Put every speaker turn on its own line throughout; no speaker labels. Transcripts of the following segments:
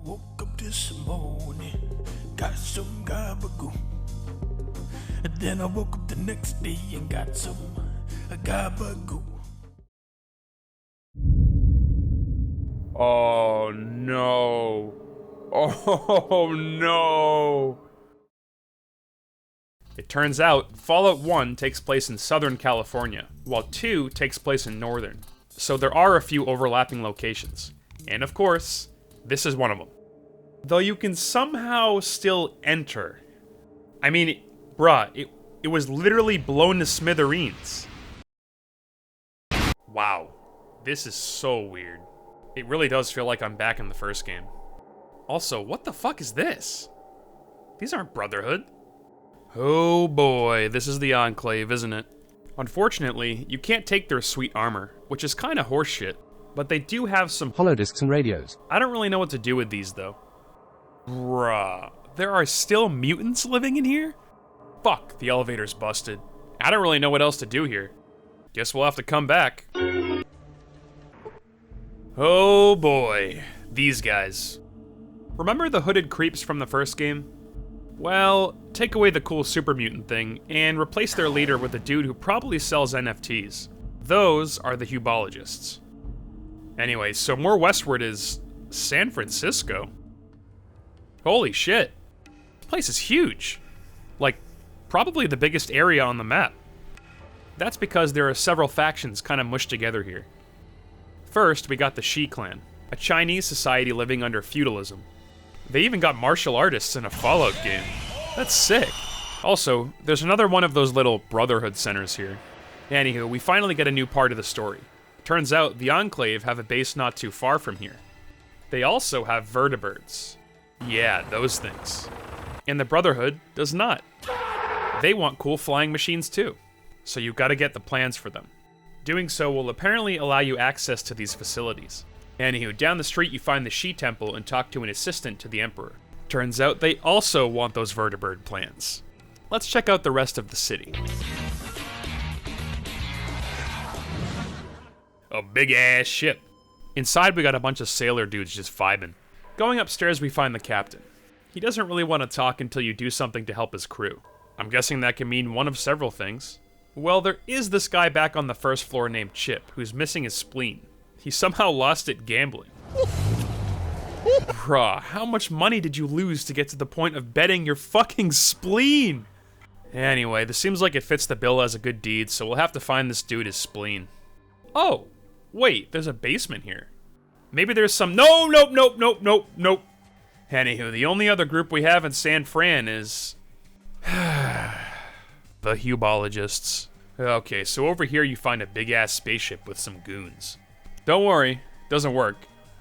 Woke up this morning, got some gabagoo. And then I woke up the next day and got some gabagoo.
Oh no. Oh no. It turns out Fallout 1 takes place in Southern California, while 2 takes place in Northern. So there are a few overlapping locations. And of course, this is one of them. Though you can somehow still enter. I mean, bruh, it was literally blown to smithereens. Wow. This is so weird. It really does feel like I'm back in the first game. Also, what the fuck is this? These aren't Brotherhood. Oh boy, this is the Enclave, isn't it? Unfortunately, you can't take their sweet armor, which is kinda horseshit, but they do have some
holodisks and radios.
I don't really know what to do with these, though. Bruh, there are still mutants living in here? Fuck, the elevator's busted. I don't really know what else to do here. Guess we'll have to come back. Oh boy, these guys. Remember the hooded creeps from the first game? Well, take away the cool super mutant thing, and replace their leader with a dude who probably sells NFTs. Those are the Hubologists. Anyway, so more westward is San Francisco. Holy shit. This place is huge. Like, probably the biggest area on the map. That's because there are several factions kind of mushed together here. First, we got the Shi clan, a Chinese society living under feudalism. They even got martial artists in a Fallout game. That's sick. Also, there's another one of those little Brotherhood centers here. Anywho, we finally get a new part of the story. Turns out, the Enclave have a base not too far from here. They also have vertibirds. Yeah, those things. And the Brotherhood does not. They want cool flying machines too, so you've got to get the plans for them. Doing so will apparently allow you access to these facilities. Anywho, down the street you find the Shi Temple and talk to an assistant to the Emperor. Turns out they also want those vertibird plans. Let's check out the rest of the city. A big-ass ship. Inside we got a bunch of sailor dudes just vibing. Going upstairs we find the captain. He doesn't really want to talk until you do something to help his crew. I'm guessing that can mean one of several things. Well, there is this guy back on the first floor named Chip, who's missing his spleen. He somehow lost it gambling. Bruh, how much money did you lose to get to the point of betting your fucking spleen? Anyway, this seems like it fits the bill as a good deed, so we'll have to find this dude his spleen. Oh, wait, there's a basement here. Maybe there's some— Nope. Anywho, the only other group we have in San Fran is the Hubologists. Okay, so over here you find a big-ass spaceship with some goons. Don't worry, doesn't work.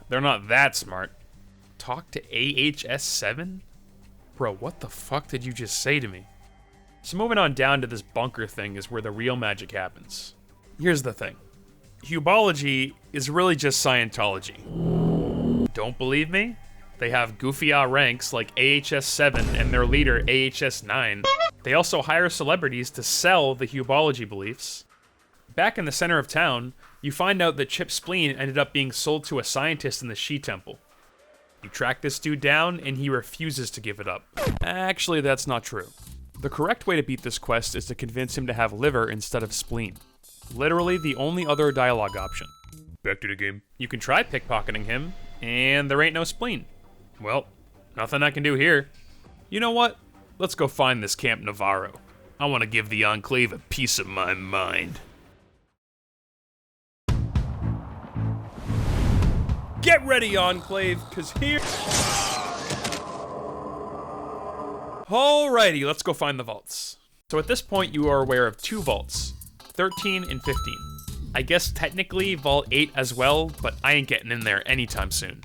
They're not that smart. Talk to AHS-7? Bro, what the fuck did you just say to me? So moving on down to this bunker thing is where the real magic happens. Here's the thing. Hubology is really just Scientology. Don't believe me? They have goofy-ah ranks like AHS-7 and their leader AHS-9. They also hire celebrities to sell the Hubology beliefs. Back in the center of town, you find out that Chip's spleen ended up being sold to a scientist in the Shi Temple. You track this dude down, and he refuses to give it up. Actually, that's not true. The correct way to beat this quest is to convince him to have liver instead of spleen. Literally the only other dialogue option. Back to the game. You can try pickpocketing him, and there ain't no spleen. Well, nothing I can do here. You know what? Let's go find this Camp Navaro. I want to give the Enclave a piece of my mind. Get ready, Enclave, cause here... Alrighty, let's go find the vaults. So at this point you are aware of two vaults, 13 and 15. I guess technically Vault 8 as well, but I ain't getting in there anytime soon.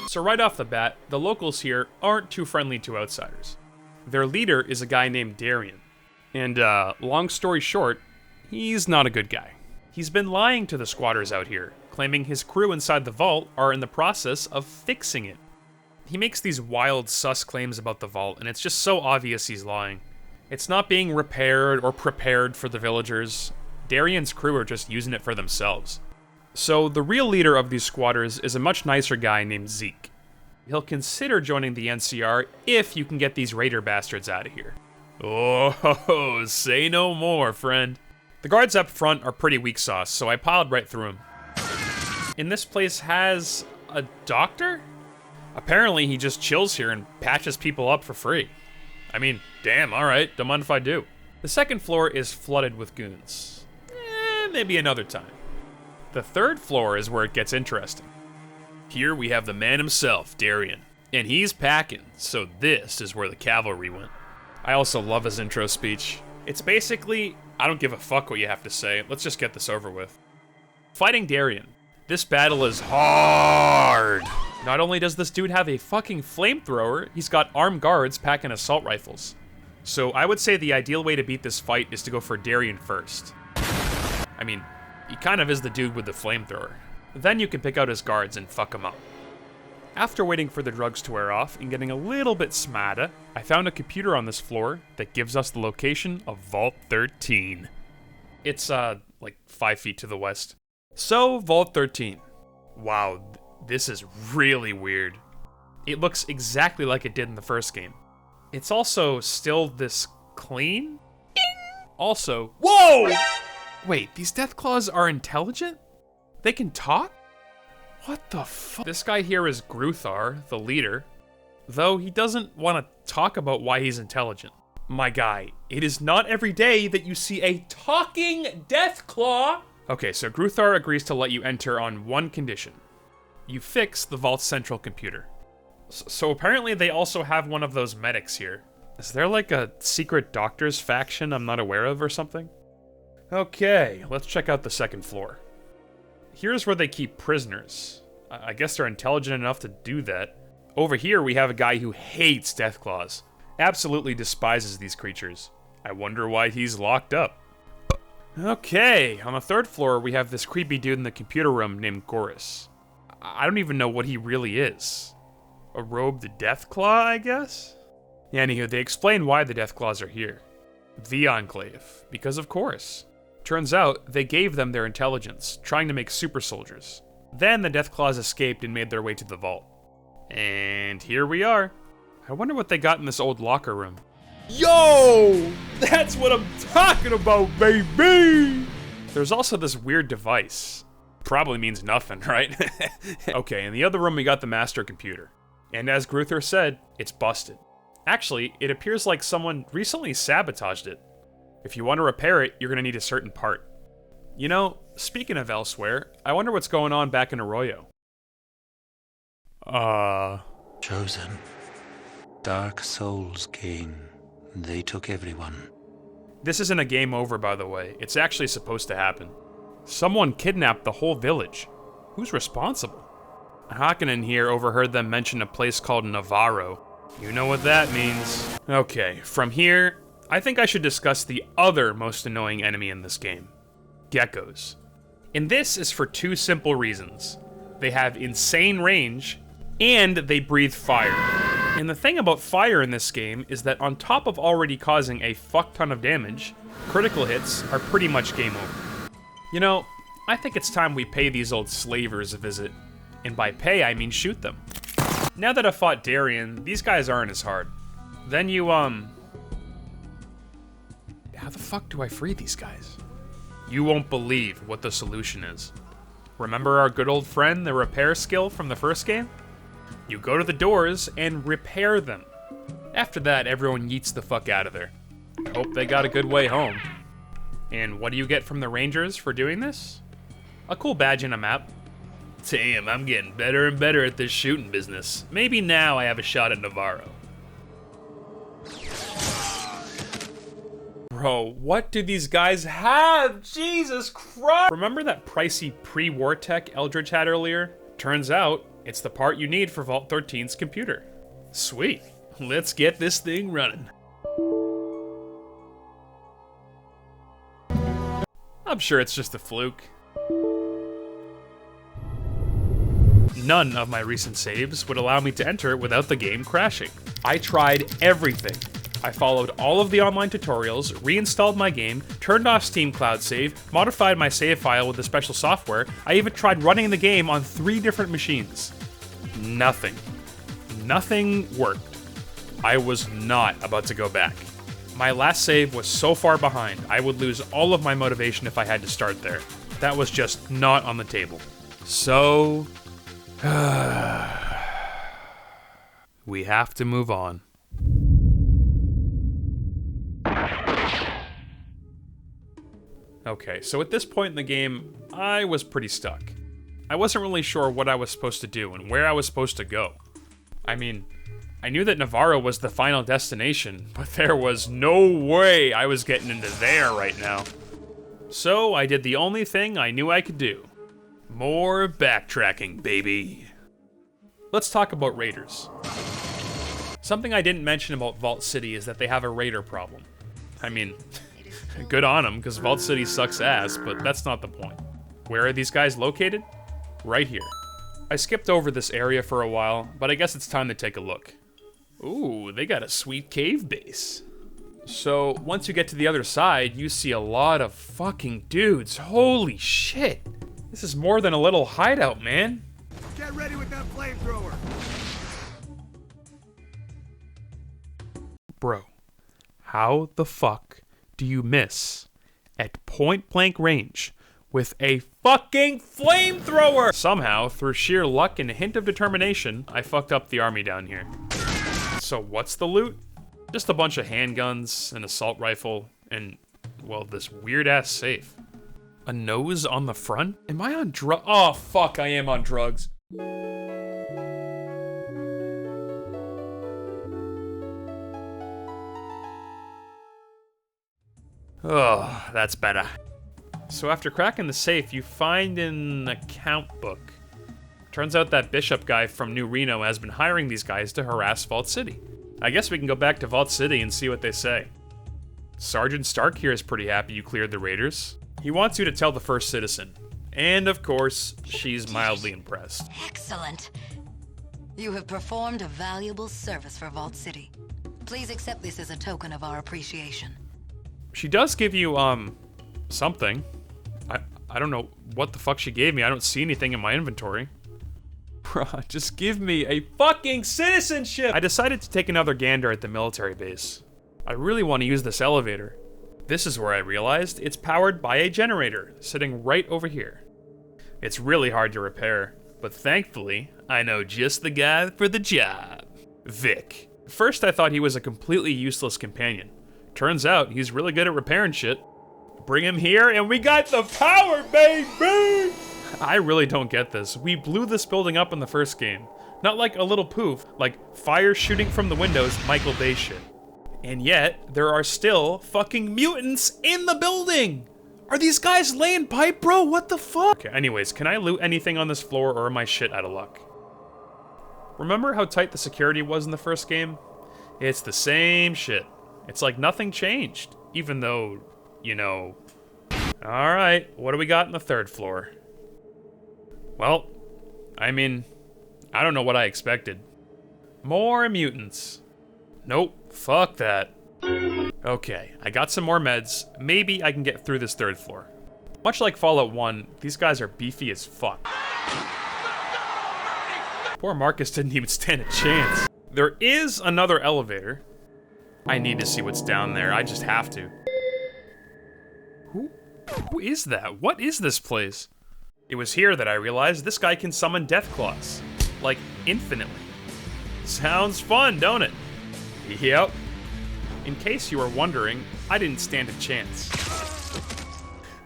So right off the bat, the locals here aren't too friendly to outsiders. Their leader is a guy named Darian. And long story short, he's not a good guy. He's been lying to the squatters out here, claiming his crew inside the vault are in the process of fixing it. He makes these wild, sus claims about the vault, and it's just so obvious he's lying. It's not being repaired or prepared for the villagers. Darian's crew are just using it for themselves. So the real leader of these squatters is a much nicer guy named Zeke. he'll consider joining the NCR if you can get these raider bastards out of here. Oh, say no more, friend. The guards up front are pretty weak sauce, so I piled right through them. And this place has a doctor? Apparently he just chills here and patches people up for free. I mean, damn, alright, don't mind if I do. The second floor is flooded with goons. Maybe another time. The third floor is where it gets interesting. Here we have the man himself, Darien. And he's packing, so this is where the cavalry went. I also love his intro speech. It's basically, I don't give a fuck what you have to say, let's just get this over with. Fighting Darien. This battle is hard. Not only does this dude have a fucking flamethrower, he's got armed guards packing assault rifles. So I would say the ideal way to beat this fight is to go for Darien first. I mean, he kind of is the dude with the flamethrower. Then you can pick out his guards and fuck him up. After waiting for the drugs to wear off and getting a little bit smarter, I found a computer on this floor that gives us the location of Vault 13. It's, like 5 feet to the west. So, Vault 13. Wow, this is really weird. It looks exactly like it did in the first game. It's also still this clean? Also, whoa! Wait, these Deathclaws are intelligent? They can talk? What the fuck? This guy here is Gruthar, the leader, though he doesn't want to talk about why he's intelligent. My guy, it is not every day that you see a talking Deathclaw! Okay, so Gruthar agrees to let you enter on one condition. You fix the Vault's central computer. So apparently they also have one of those medics here. Is there like a secret doctor's faction I'm not aware of or something? Okay, let's check out the second floor. Here's where they keep prisoners. I guess they're intelligent enough to do that. Over here we have a guy who hates Deathclaws. Absolutely despises these creatures. I wonder why he's locked up. Okay, on the third floor we have this creepy dude in the computer room named Gorus. I don't even know what he really is. A robed Deathclaw, I guess? Yeah, anywho, they explain why the Deathclaws are here. The Enclave, because of course. Turns out, they gave them their intelligence, trying to make super soldiers. Then the Deathclaws escaped and made their way to the vault. And here we are. I wonder what they got in this old locker room. Yo! That's what I'm talking about, baby! There's also this weird device. Probably means nothing, right? Okay, in the other room we got the master computer. And as Gruthar said, it's busted. Actually, it appears like someone recently sabotaged it. If you want to repair it, you're going to need a certain part. You know, speaking of elsewhere, I wonder what's going on back in Arroyo.
Chosen. Dark souls came. They took everyone.
This isn't a game over, by the way. It's actually supposed to happen. Someone kidnapped the whole village. Who's responsible? Hakkinen here overheard them mention a place called Navaro. You know what that means. Okay, from here, I think I should discuss the other most annoying enemy in this game. Geckos. And this is for two simple reasons. They have insane range, and they breathe fire. And the thing about fire in this game is that on top of already causing a fuck ton of damage, critical hits are pretty much game over. You know, I think it's time we pay these old slavers a visit. And by pay, I mean shoot them. Now that I've fought Darien, these guys aren't as hard. Then you, how the fuck do I free these guys? You won't believe what the solution is. Remember our good old friend, the repair skill from the first game? You go to the doors and repair them. After that, everyone yeets the fuck out of there. Hope they got a good way home. And what do you get from the Rangers for doing this? A cool badge and a map. Damn, I'm getting better and better at this shooting business. Maybe now I have a shot at Navaro. Bro, what do these guys have? Jesus Christ! Remember that pricey pre-war tech Eldridge had earlier? Turns out, it's the part you need for Vault 13's computer. Sweet. Let's get this thing running. I'm sure it's just a fluke. None of my recent saves would allow me to enter it without the game crashing. I tried everything. I followed all of the online tutorials, reinstalled my game, turned off Steam Cloud Save, modified my save file with the special software. I even tried running the game on 3 different machines. Nothing. Nothing worked. I was not about to go back. My last save was so far behind, I would lose all of my motivation if I had to start there. That was just not on the table. So... we have to move on. Okay, so at this point in the game, I was pretty stuck. I wasn't really sure what I was supposed to do and where I was supposed to go. I mean, I knew that Navaro was the final destination, but there was no way I was getting into there right now. So I did the only thing I knew I could do. More backtracking, baby. Let's talk about raiders. Something I didn't mention about Vault City is that they have a raider problem. I mean, good on them, because Vault City sucks ass, but that's not the point. Where are these guys located? Right here. I skipped over this area for a while, but I guess it's time to take a look. Ooh, they got a sweet cave base. So, once you get to the other side, you see a lot of fucking dudes. Holy shit. This is more than a little hideout, man.
Get ready with that flamethrower.
Bro, how the fuck do you miss at point blank range with a fucking flamethrower? Somehow, through sheer luck and a hint of determination, I fucked up the army down here. So what's the loot? Just a bunch of handguns, an assault rifle, and, well, this weird-ass safe. A nose on the front? Am I on oh, fuck, I am on drugs. Oh, that's better. So after cracking the safe, you find an account book. Turns out that Bishop guy from New Reno has been hiring these guys to harass Vault City. I guess we can go back to Vault City and see what they say. Sergeant Stark here is pretty happy you cleared the raiders. He wants you to tell the first citizen. And of course, she's mildly impressed.
Excellent. You have performed a valuable service for Vault City. Please accept this as a token of our appreciation.
She does give you, something. I don't know what the fuck she gave me. I don't see anything in my inventory. Bruh, just give me a fucking citizenship! I decided to take another gander at the military base. I really want to use this elevator. This is where I realized it's powered by a generator, sitting right over here. It's really hard to repair, but thankfully, I know just the guy for the job. Vic. First I thought he was a completely useless companion. Turns out, he's really good at repairing shit. Bring him here, and we got the power, baby! I really don't get this. We blew this building up in the first game. Not like a little poof, like fire shooting from the windows, Michael Bay shit. And yet, there are still fucking mutants in the building! Are these guys laying pipe, bro? What the fuck? Okay, anyways, can I loot anything on this floor, or am I shit out of luck? Remember how tight the security was in the first game? It's the same shit. It's like nothing changed, even though, you know... Alright, what do we got in the third floor? Well, I mean, I don't know what I expected. More mutants. Nope, fuck that. Okay, I got some more meds. Maybe I can get through this third floor. Much like Fallout 1, these guys are beefy as fuck. Poor Marcus didn't even stand a chance. There is another elevator. I need to see what's down there, I just have to. Who is that? What is this place? It was here that I realized this guy can summon Deathclaws. Like, infinitely. Sounds fun, don't it? Yep. In case you were wondering, I didn't stand a chance.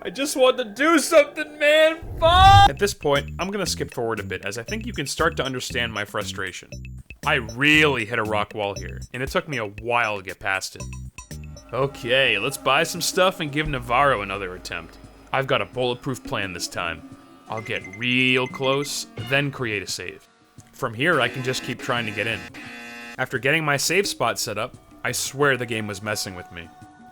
I just want to do something, man! Fuck! At this point, I'm gonna skip forward a bit, as I think you can start to understand my frustration. I really hit a rock wall here, and it took me a while to get past it. Okay, let's buy some stuff and give Navaro another attempt. I've got a bulletproof plan this time. I'll get real close, then create a save. From here, I can just keep trying to get in. After getting my save spot set up, I swear the game was messing with me.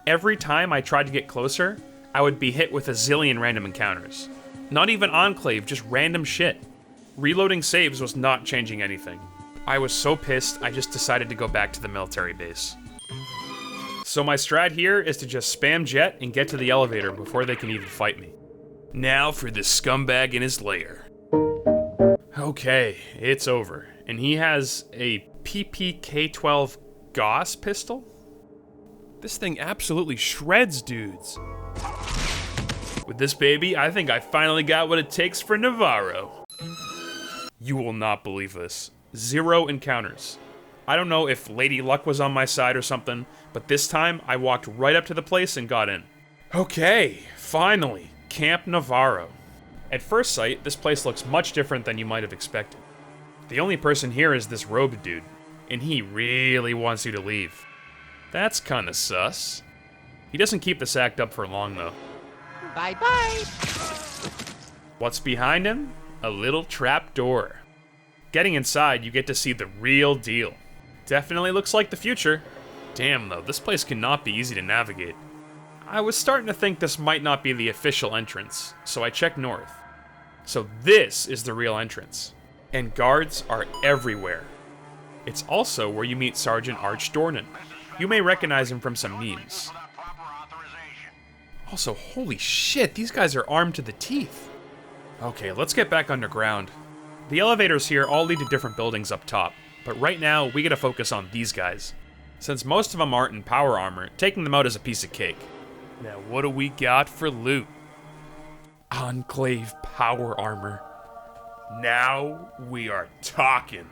Every time I tried to get closer, I would be hit with a zillion random encounters. Not even Enclave, just random shit. Reloading saves was not changing anything. I was so pissed, I just decided to go back to the military base. So my strat here is to just spam jet and get to the elevator before they can even fight me. Now for this scumbag in his lair. Okay, it's over. And he has a PPK-12 Gauss pistol? This thing absolutely shreds dudes. With this baby, I think I finally got what it takes for Navaro. You will not believe this. 0 encounters. I don't know if Lady Luck was on my side or something, but this time I walked right up to the place and got in. Okay, finally, Camp Navaro. At first sight, this place looks much different than you might have expected. The only person here is this robed dude, and he really wants you to leave. That's kinda sus. He doesn't keep this act up for long though.
Bye-bye!
What's behind him? A little trap door. Getting inside, you get to see the real deal. Definitely looks like the future. Damn though, this place cannot be easy to navigate. I was starting to think this might not be the official entrance, so I checked north. So this is the real entrance. And guards are everywhere. It's also where you meet Sergeant Arch Dornan. You may recognize him from some memes. Also, holy shit, these guys are armed to the teeth. Okay, let's get back underground. The elevators here all lead to different buildings up top, but right now we gotta focus on these guys. Since most of them aren't in power armor, taking them out is a piece of cake. Now what do we got for loot? Enclave power armor. Now we are talking.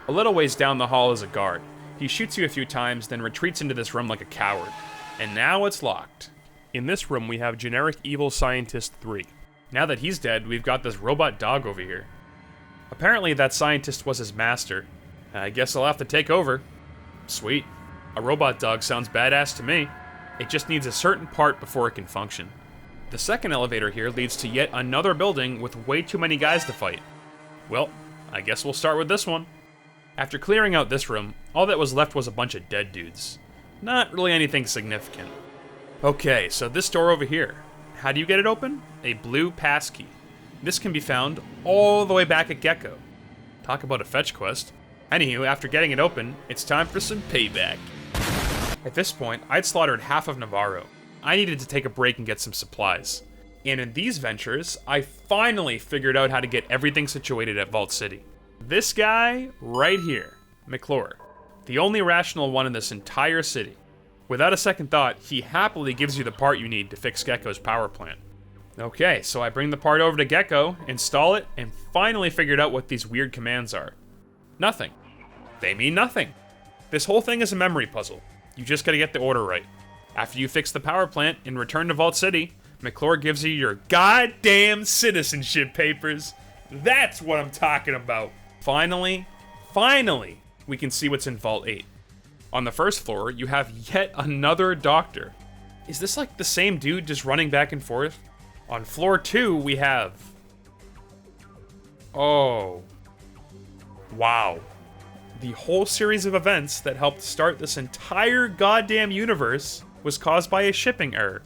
A little ways down the hall is a guard. He shoots you a few times, then retreats into this room like a coward. And now it's locked. In this room we have generic evil scientist 3. Now that he's dead, we've got this robot dog over here. Apparently that scientist was his master. I guess I'll have to take over. Sweet. A robot dog sounds badass to me. It just needs a certain part before it can function. The second elevator here leads to yet another building with way too many guys to fight. Well, I guess we'll start with this one. After clearing out this room, all that was left was a bunch of dead dudes. Not really anything significant. Okay, so this door over here. How do you get it open? A blue passkey. This can be found all the way back at Gecko. Talk about a fetch quest. Anywho, after getting it open, it's time for some payback. At this point, I'd slaughtered half of Navaro. I needed to take a break and get some supplies. And in these ventures, I finally figured out how to get everything situated at Vault City. This guy right here, McClure, the only rational one in this entire city. Without a second thought, he happily gives you the part you need to fix Gecko's power plant. Okay, so I bring the part over to Gecko, install it, and finally figured out what these weird commands are. Nothing. They mean nothing. This whole thing is a memory puzzle. You just gotta get the order right. After you fix the power plant and return to Vault City, McClure gives you your goddamn citizenship papers. That's what I'm talking about. Finally, we can see what's in Vault 8. On the first floor, you have yet another doctor. Is this like the same dude just running back and forth? On floor 2, we have... Oh. Wow. The whole series of events that helped start this entire goddamn universe was caused by a shipping error.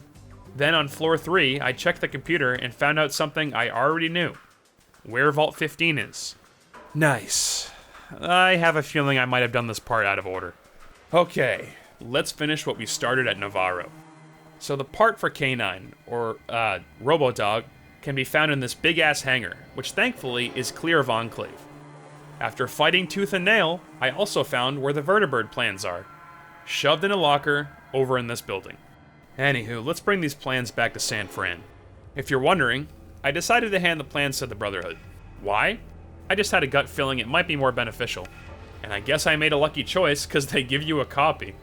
Then on floor 3, I checked the computer and found out something I already knew. Where Vault 15 is. Nice. I have a feeling I might have done this part out of order. Okay, let's finish what we started at Navaro. So the part for K9, or Robodog, can be found in this big-ass hangar, which thankfully is clear of Enclave. After fighting tooth and nail, I also found where the vertibird plans are. Shoved in a locker, over in this building. Anywho, let's bring these plans back to San Fran. If you're wondering, I decided to hand the plans to the Brotherhood. Why? I just had a gut feeling it might be more beneficial. And I guess I made a lucky choice, because they give you a copy.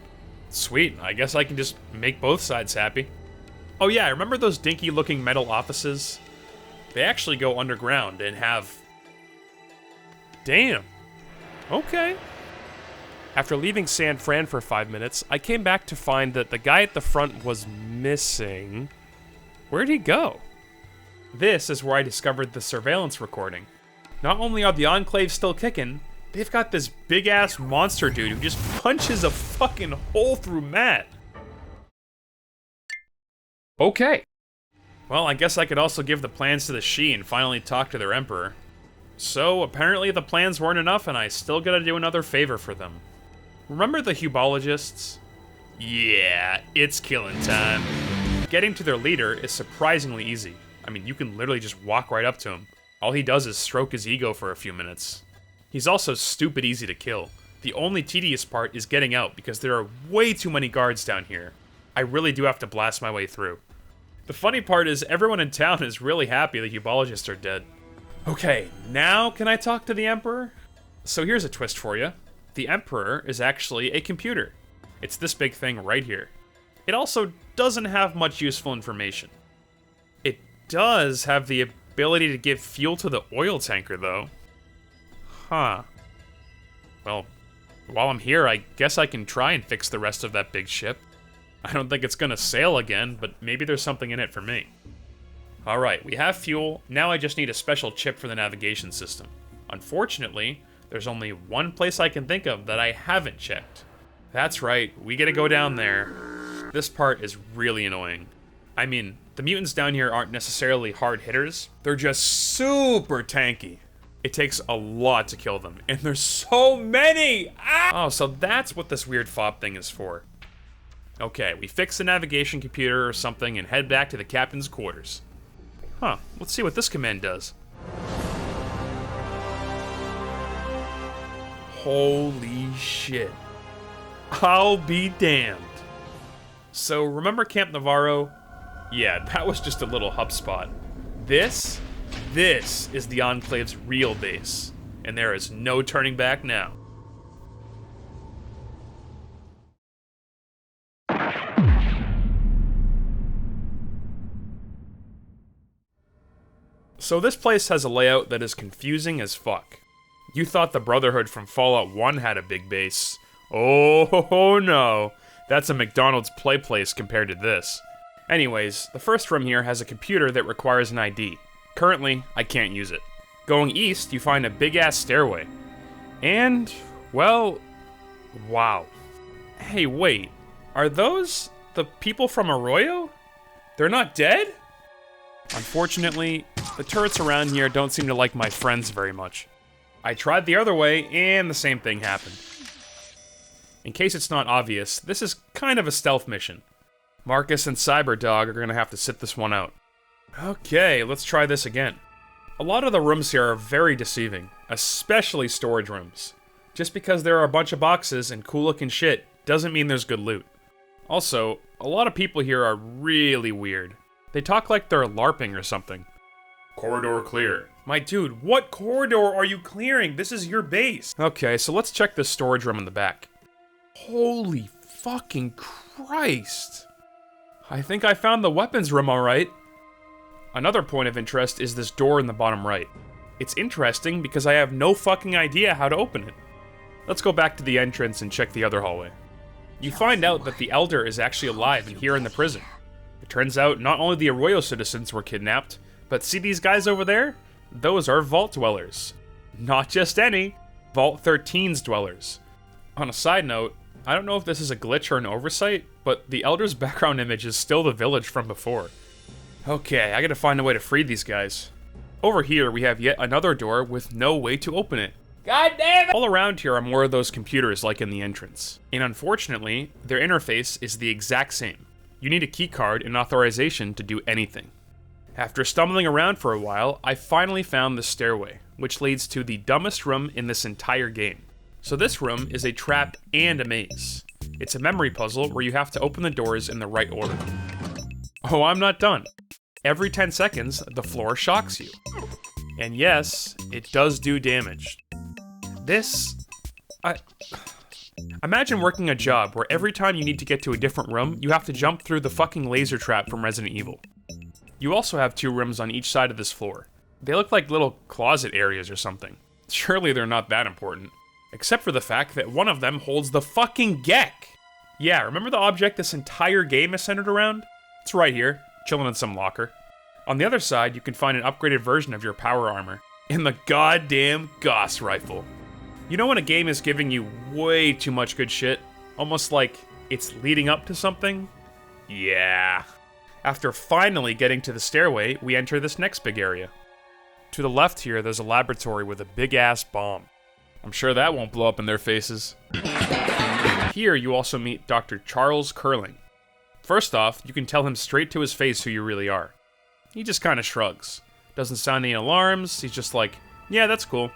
Sweet, I guess I can just make both sides happy. Oh yeah, remember those dinky-looking metal offices? They actually go underground and have... Damn. Okay. After leaving San Fran for 5 minutes, I came back to find that the guy at the front was missing. Where'd he go? This is where I discovered the surveillance recording. Not only are the Enclave still kicking, they've got this big-ass monster dude who just punches a fucking hole through Matt. Okay. Well, I guess I could also give the plans to the Shi and finally talk to their Emperor. So, apparently the plans weren't enough and I still gotta do another favor for them. Remember the Hubologists? Yeah, it's killing time. Getting to their leader is surprisingly easy. I mean, you can literally just walk right up to him. All he does is stroke his ego for a few minutes. He's also stupid easy to kill. The only tedious part is getting out because there are way too many guards down here. I really do have to blast my way through. The funny part is everyone in town is really happy the Ubologists are dead. Okay, now can I talk to the Emperor? So here's a twist for you. The Emperor is actually a computer. It's this big thing right here. It also doesn't have much useful information. It does have the ability to give fuel to the oil tanker, though. Huh. Well, while I'm here, I guess I can try and fix the rest of that big ship. I don't think it's gonna sail again, but maybe there's something in it for me. Alright, we have fuel. Now I just need a special chip for the navigation system. Unfortunately, there's only one place I can think of that I haven't checked. That's right, we gotta go down there. This part is really annoying. I mean, the mutants down here aren't necessarily hard hitters, they're just super tanky. It takes a lot to kill them, and there's so many! Ah! Oh, so that's what this weird fob thing is for. Okay, we fix the navigation computer or something and head back to the captain's quarters. Huh, let's see what this command does. Holy shit. I'll be damned. So, remember Camp Navaro? Yeah, that was just a little hub spot. This is the Enclave's real base, and there is no turning back now. So this place has a layout that is confusing as fuck. You thought the Brotherhood from Fallout 1 had a big base. Oh no, that's a McDonald's play place compared to this. Anyways, the first room here has a computer that requires an ID. Currently, I can't use it. Going east, you find a big-ass stairway. And, well, wow. Hey, wait, are those the people from Arroyo? They're not dead? Unfortunately, the turrets around here don't seem to like my friends very much. I tried the other way, and the same thing happened. In case it's not obvious, this is kind of a stealth mission. Marcus and Cyberdog are gonna have to sit this one out. Okay, let's try this again. A lot of the rooms here are very deceiving, especially storage rooms. Just because there are a bunch of boxes and cool looking shit doesn't mean there's good loot. Also, a lot of people here are really weird. They talk like they're LARPing or something. Corridor clear. My dude, what corridor are you clearing? This is your base. Okay, so let's check this storage room in the back. Holy fucking Christ. I think I found the weapons room alright. Another point of interest is this door in the bottom right. It's interesting because I have no fucking idea how to open it. Let's go back to the entrance and check the other hallway. You find out that the Elder is actually alive and here in the prison. It turns out not only the Arroyo citizens were kidnapped, but see these guys over there? Those are Vault Dwellers. Not just any, Vault 13's Dwellers. On a side note, I don't know if this is a glitch or an oversight, but the Elder's background image is still the village from before. Okay, I gotta find a way to free these guys. Over here, we have yet another door with no way to open it. God damn it! All around here are more of those computers like in the entrance. And unfortunately, their interface is the exact same. You need a keycard and authorization to do anything. After stumbling around for a while, I finally found the stairway, which leads to the dumbest room in this entire game. So this room is a trap and a maze. It's a memory puzzle where you have to open the doors in the right order. Oh, I'm not done. Every 10 seconds, the floor shocks you. And yes, it does do damage. Imagine working a job where every time you need to get to a different room, you have to jump through the fucking laser trap from Resident Evil. You also have 2 rooms on each side of this floor. They look like little closet areas or something. Surely they're not that important. Except for the fact that one of them holds the fucking Gek! Yeah, remember the object this entire game is centered around? It's right here, chilling in some locker. On the other side, you can find an upgraded version of your power armor. In the goddamn Gauss rifle. You know when a game is giving you way too much good shit? Almost like it's leading up to something? Yeah. After finally getting to the stairway, we enter this next big area. To the left here, there's a laboratory with a big-ass bomb. I'm sure that won't blow up in their faces. Here, you also meet Dr. Charles Curling. First off, you can tell him straight to his face who you really are. He just kinda shrugs. Doesn't sound any alarms, he's just like, yeah, that's cool.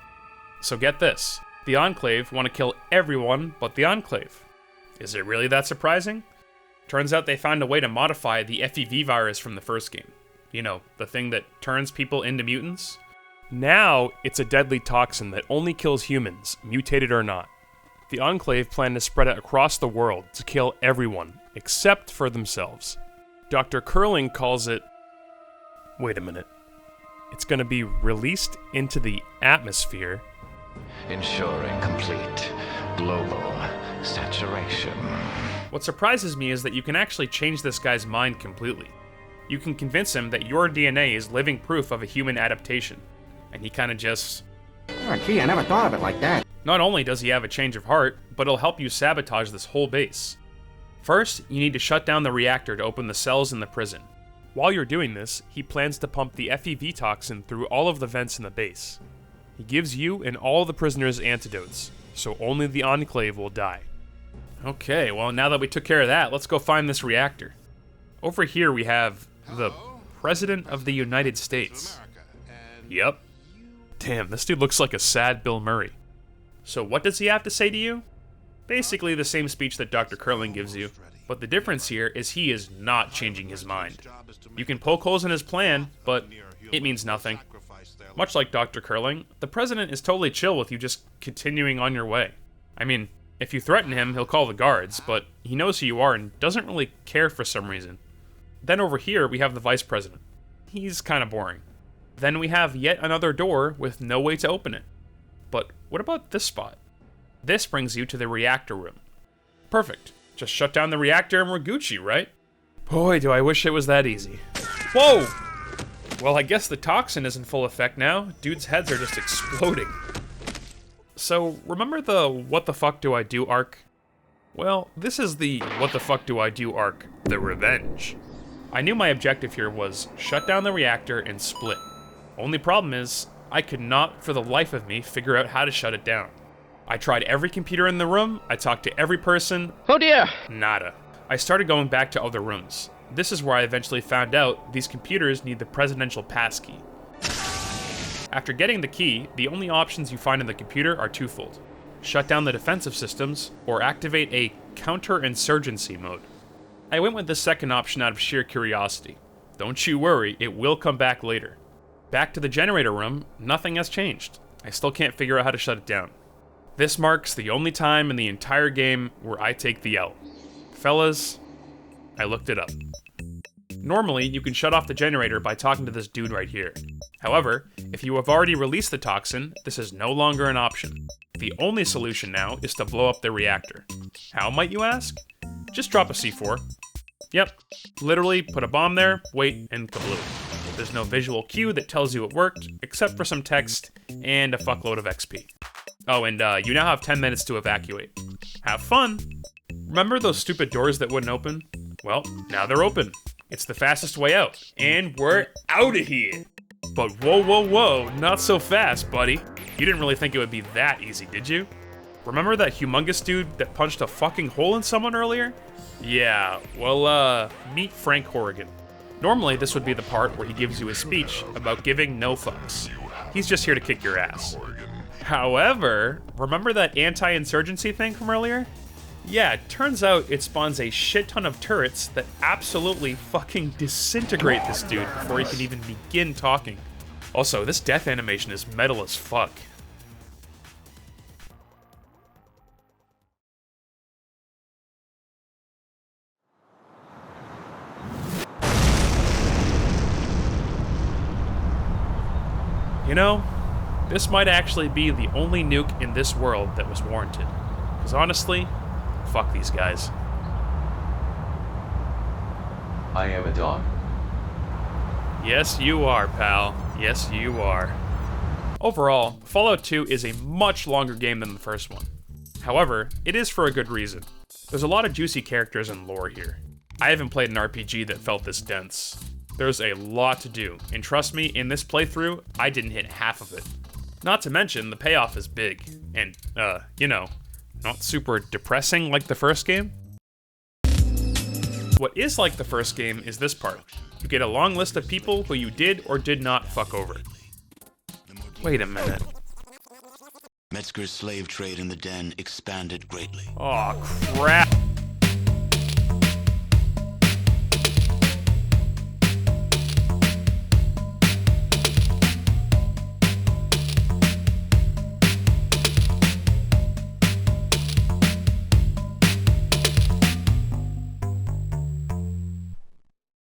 So get this, the Enclave want to kill everyone but the Enclave. Is it really that surprising? Turns out they found a way to modify the FEV virus from the first game. You know, the thing that turns people into mutants? Now, it's a deadly toxin that only kills humans, mutated or not. The Enclave plan to spread it across the world to kill everyone, except for themselves. Dr. Curling calls it... Wait a minute. It's gonna be released into the atmosphere.
Ensuring complete global saturation.
What surprises me is that you can actually change this guy's mind completely. You can convince him that your DNA is living proof of a human adaptation. And he kinda just...
Oh, gee, I never thought of it like that.
Not only does he have a change of heart, but it'll help you sabotage this whole base. First, you need to shut down the reactor to open the cells in the prison. While you're doing this, he plans to pump the FEV toxin through all of the vents in the base. He gives you and all the prisoners antidotes, so only the Enclave will die. Okay, well now that we took care of that, let's go find this reactor. Over here we have the President of the United States. Yep. Damn, this dude looks like a sad Bill Murray. So what does he have to say to you? Basically the same speech that Dr. Curling gives you, but the difference here is he is not changing his mind. You can poke holes in his plan, but it means nothing. Much like Dr. Curling, the President is totally chill with you just continuing on your way. I mean, if you threaten him, he'll call the guards, but he knows who you are and doesn't really care for some reason. Then over here, we have the Vice President. He's kinda boring. Then we have yet another door with no way to open it. But what about this spot? This brings you to the reactor room. Perfect. Just shut down the reactor and we're Gucci, right? Boy, do I wish it was that easy. Whoa! Well, I guess the toxin is in full effect now. Dudes' heads are just exploding. So, remember the what the fuck do I do arc? Well, this is the what the fuck do I do arc, the revenge. I knew my objective here was shut down the reactor and split. Only problem is, I could not for the life of me figure out how to shut it down. I tried every computer in the room, I talked to every person.
Oh dear!
Nada. I started going back to other rooms. This is where I eventually found out these computers need the presidential passkey. After getting the key, the only options you find in the computer are twofold. Shut down the defensive systems, or activate a counterinsurgency mode. I went with the second option out of sheer curiosity. Don't you worry, it will come back later. Back to the generator room, nothing has changed. I still can't figure out how to shut it down. This marks the only time in the entire game where I take the L. Fellas, I looked it up. Normally, you can shut off the generator by talking to this dude right here. However, if you have already released the toxin, this is no longer an option. The only solution now is to blow up the reactor. How, might you ask? Just drop a C4. Yep, literally put a bomb there, wait, and kablooey. There's no visual cue that tells you it worked, except for some text and a fuckload of XP. Oh, and you now have 10 minutes to evacuate. Have fun! Remember those stupid doors that wouldn't open? Well, now they're open. It's the fastest way out, and we're out of here! But whoa, whoa, whoa, not so fast, buddy. You didn't really think it would be that easy, did you? Remember that humongous dude that punched a fucking hole in someone earlier? Yeah, well, meet Frank Horrigan. Normally, this would be the part where he gives you a speech about giving no fucks. He's just here to kick your ass. However, remember that anti-insurgency thing from earlier? Yeah, it turns out it spawns a shit ton of turrets that absolutely fucking disintegrate this dude before he can even begin talking. Also, this death animation is metal as fuck. You know, this might actually be the only nuke in this world that was warranted. Because honestly, fuck these guys.
I am a dog.
Yes, you are, pal. Yes, you are. Overall, Fallout 2 is a much longer game than the first one. However, it is for a good reason. There's a lot of juicy characters and lore here. I haven't played an RPG that felt this dense. There's a lot to do, and trust me, in this playthrough, I didn't hit half of it. Not to mention, the payoff is big, and, you know, not super depressing like the first game. What is like the first game is this part. You get a long list of people who you did or did not fuck over. Wait a minute.
Metzger's slave trade in the den expanded greatly.
Oh, crap.